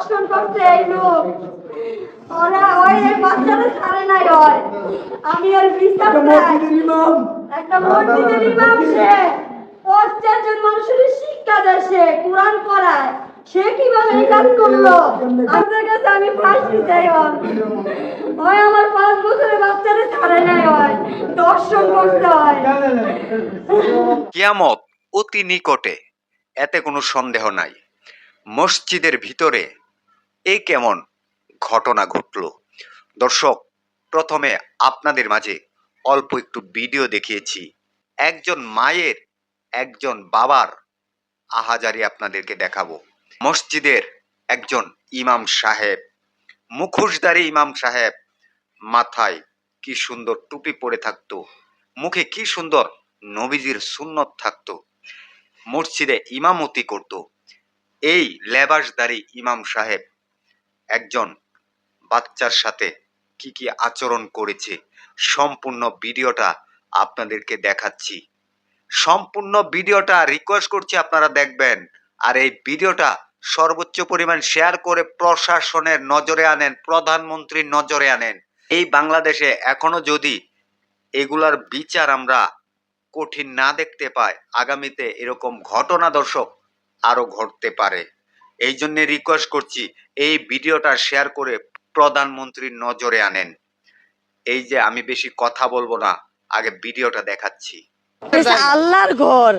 দর্শন করছে এই লোক। ওরা ওই বাচ্চারা ছাড়ে নাই হয়। আমি আর বিশ্বাস চাই একটা মসজিদের ইমাম সে 50 জন মানুষের শিক্ষা দেয়, সে কোরআন পড়ায়, সে কিভাবে এই কাজ করলো? আপনাদের কাছে আমি ফাঁসি চাই। ওই আমার 5 বছরের বাচ্চারা ছাড়ে নাই হয়, দর্শন করতে হয়। কিয়ামত অতি নিকটে, এতে কোনো সন্দেহ নাই। মসজিদের ভিতরে এই কেমন ঘটনা ঘটল? দর্শক, প্রথমে আপনাদের মাঝে অল্প একটু ভিডিও দেখিয়েছি। একজন মায়ের, একজন বাবার আহাজারি আপনাদেরকে দেখাবো। মসজিদের একজন ইমাম সাহেব, মুখোশধারী ইমাম সাহেব, মাথায় কি সুন্দর টুপি পরে থাকতো, মুখে কি সুন্দর নবীজির সুন্নত থাকতো, মসজিদে ইমামতি করত। এই লেবাসধারী ইমাম সাহেব একজন বাচ্চার সাথে কি কি আচরণ করেছে, সম্পূর্ণ ভিডিওটা আপনাদেরকে দেখাচ্ছি। সম্পূর্ণ ভিডিওটা রিকোয়েস্ট করছি আপনারা দেখবেন, আর এই ভিডিওটা সর্বোচ্চ পরিমাণ শেয়ার করে প্রশাসনের নজরে আনেন, প্রধানমন্ত্রীর নজরে আনেন। এই বাংলাদেশে এখনো যদি এগুলার বিচার আমরা কঠিন না দেখতে পাই, আগামীতে এরকম ঘটনা দর্শক আরো ঘটতে পারে। এই জন্য রিকোয়েস্ট করছি, এই ভিডিওটা শেয়ার করে প্রধানমন্ত্রীর নজরে আনেন। এই যে আমি বেশি কথা বলবো না, আগে ভিডিওটা দেখাচ্ছি। আল্লাহর ঘর,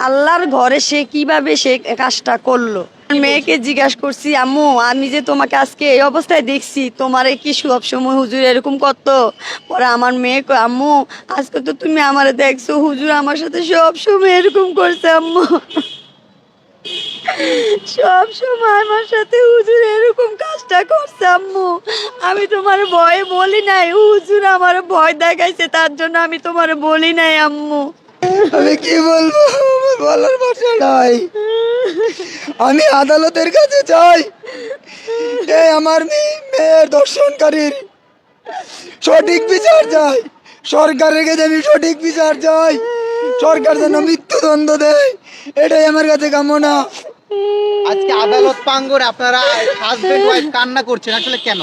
আল্লাহর ঘরে সে কিভাবে সে কাজটা করলো। মেয়েকে জিজ্ঞাসা করছি, আম্মু আমি যে তোমাকে আজকে এই অবস্থায় দেখছি, তোমারে কি সব সময় হুজুর এরকম করতো? পরে আমার মেয়ে কয়, আম্মু আজকে তো তুমি আমারে দেখছো, হুজুর আমার সাথে সব সময় এরকম করছে আম্মু, সব সময় আমার সাথে হুজুর এরকম কাজটা করছে আম্মু। আমি তোমার ভয়ে বলি নাই, হুজুর আমার ভয় দেখাইছে, তার জন্য আমি তোমার বলি নাই আম্মু। আমি কি বলবো, আমার বলার ভাষা নাই। আমি আদালতের কাছে চাই, এই আমার মেয়ের দর্শনকারীর সঠিক বিচার চাই। সরকারের কাছে আমি সঠিক বিচার চাই, সরকার যেন মৃত্যুদণ্ড দেয়, এটাই আমার কাছে কামনা। আজকে আদালত প্রাঙ্গণে আপনারা হাজবেন্ড ওয়াইফ কান্না করছেন, আসলে কেন?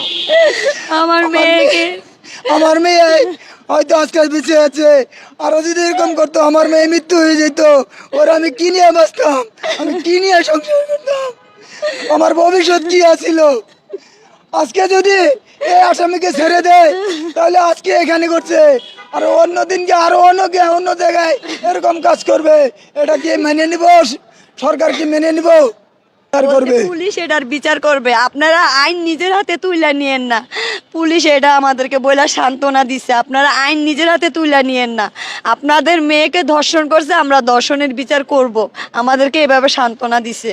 আমার মেয়েকে, আমার মেয়ে হয়তো আজকাল বেঁচে আছে, আরো যদি এরকম করতো আমার মেয়ে মৃত্যু হয়ে যেত, ওরা আমি কি নিয়ে বাঁচতাম, আমি কি নিয়ে সংসার করতাম, আমার ভবিষ্যৎ কি আছিল? আজকে যদি এই আসামিকে ছেড়ে দেয় তাহলে আজকে এখানে করছে, আর অন্য দিনকে আরো অন্য জায়গায় এরকম কাজ করবে। এটা কি মেনে নিব? সরকার কি মেনে নিব? করবে পুলিশ এটার বিচার করবে। আপনারা আইন নিজের হাতে তুইলা নিয়েন না। পুলিশ এটা আমাদেরকে বইলা সান্ত্বনা দিচ্ছে, আপনারা আইন নিজের হাতে তুইলা নিয়েন না। আপনাদের মেয়েকে ধর্ষণ করছে, আমরা ধর্ষণের বিচার করব, আমাদেরকে এভাবে সান্ত্বনা দিছে।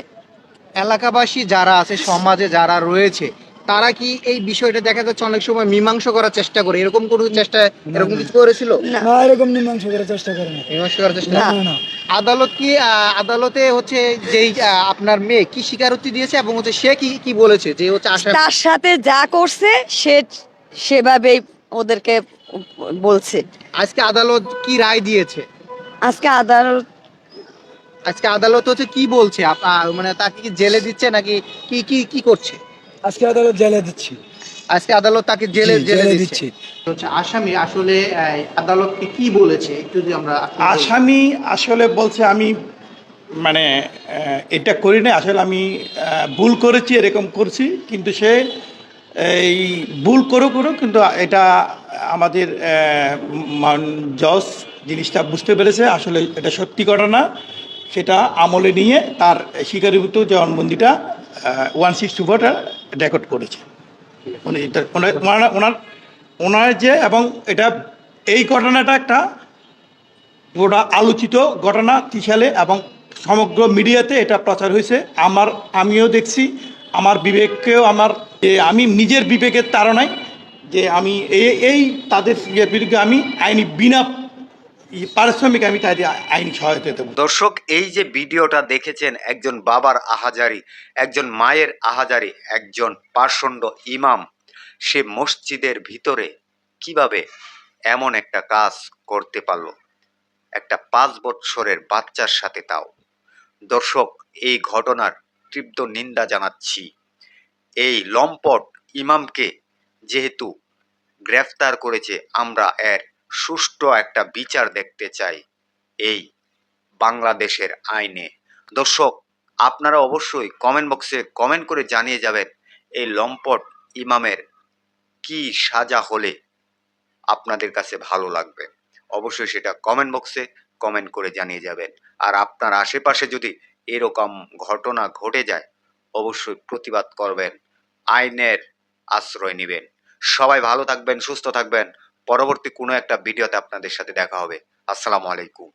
এলাকাবাসী যারা আছে, সমাজে যারা রয়েছে, তারা কি এই বিষয়টা দেখা যাচ্ছে অনেক সময় মীমাংসা করার চেষ্টা করে, এরকম কোনো চেষ্টা এরকম কিছু করেছিল? না, এরকম মীমাংসা করার চেষ্টা করে না। মীমাংসা করার চেষ্টা না, না। আদালত কি আদালতে হচ্ছে যেই আপনার মেয়ে কি স্বীকারোক্তি দিয়েছে এবং হচ্ছে সে কি কি বলেছে যে হচ্ছে আসামি? তার সাথে যা করছে সে সেভাবেই ওদেরকে বলছে। আজকে আদালত কি রায় দিয়েছে? আজকে আদালত আজকে আদালত হচ্ছে কি বলছে, মানে তাকে কি জেলে দিচ্ছে নাকি কি কি কি করছে? আজকে আদালত জেলে দিচ্ছি। আজকে আদালত তাকে জেলে জি, জেলে জেলে দিচ্ছে। দিচ্ছে। হচ্ছে আসামি আসলে আদালতকে কি বলেছে একটু যদি আমরা আসামি আসলে বলছে আমি মানে এটা করি না, আসলে আমি ভুল করেছি, এরকম করছি, কিন্তু সে এই ভুল করো কিন্তু এটা আমাদের জজ জিনিসটা বুঝতে পেরেছে আসলে এটা সত্যি ঘটনা, সেটা আমলে নিয়ে তার স্বীকারোক্ত জবানবন্দিটা 164টা রেকর্ড করেছে। উনি এটা ওনার যে, এবং এটা এই ঘটনাটা একটা পুরো আলোচিত ঘটনা ত্রিশালে, এবং সমগ্র মিডিয়াতে এটা প্রচার হয়েছে। আমিও দেখছি, আমার বিবেককেও আমি নিজের বিবেকের তাড়নায় যে আমি এই তাদের বিরুদ্ধে আমি আইনি বিনা পারিশ্রমিক আমি তাদের আইনি সহায়তা দেব। দর্শক, এই যে ভিডিওটা দেখেছেন, একজন বাবার আহাজারি, একজন মায়ের আহাজারি, একজন পাষণ্ড ইমাম, সে মসজিদের ভিতরে কিভাবে এমন একটা কাজ করতে পারলো, একটা 5 বৎসরের বাচ্চার সাথে তাও। দর্শক, এই ঘটনার তীব্র নিন্দা জানাচ্ছি। এই লম্পট ইমামকে যেহেতু গ্রেফতার করেছে, আমরা এর সুষ্ঠু একটা বিচার দেখতে চাই এই বাংলাদেশের আইনে। দর্শক, আপনারা অবশ্যই কমেন্ট বক্সে কমেন্ট করে জানিয়ে যাবেন এই লম্পট ইমামের কি সাজা হলে আপনাদের কাছে ভালো লাগবে। অবশ্যই সেটা কমেন্ট বক্সে কমেন্ট করে জানিয়ে যাবেন। আর আপনার আশেপাশে যদি এরকম ঘটনা ঘটে যায়, অবশ্যই প্রতিবাদ করবেন, আইনের আশ্রয় নেবেন। সবাই ভালো থাকবেন, সুস্থ থাকবেন। পরবর্তী কোনো একটা ভিডিওতে আপনাদের সাথে দেখা হবে। আসসালামু আলাইকুম।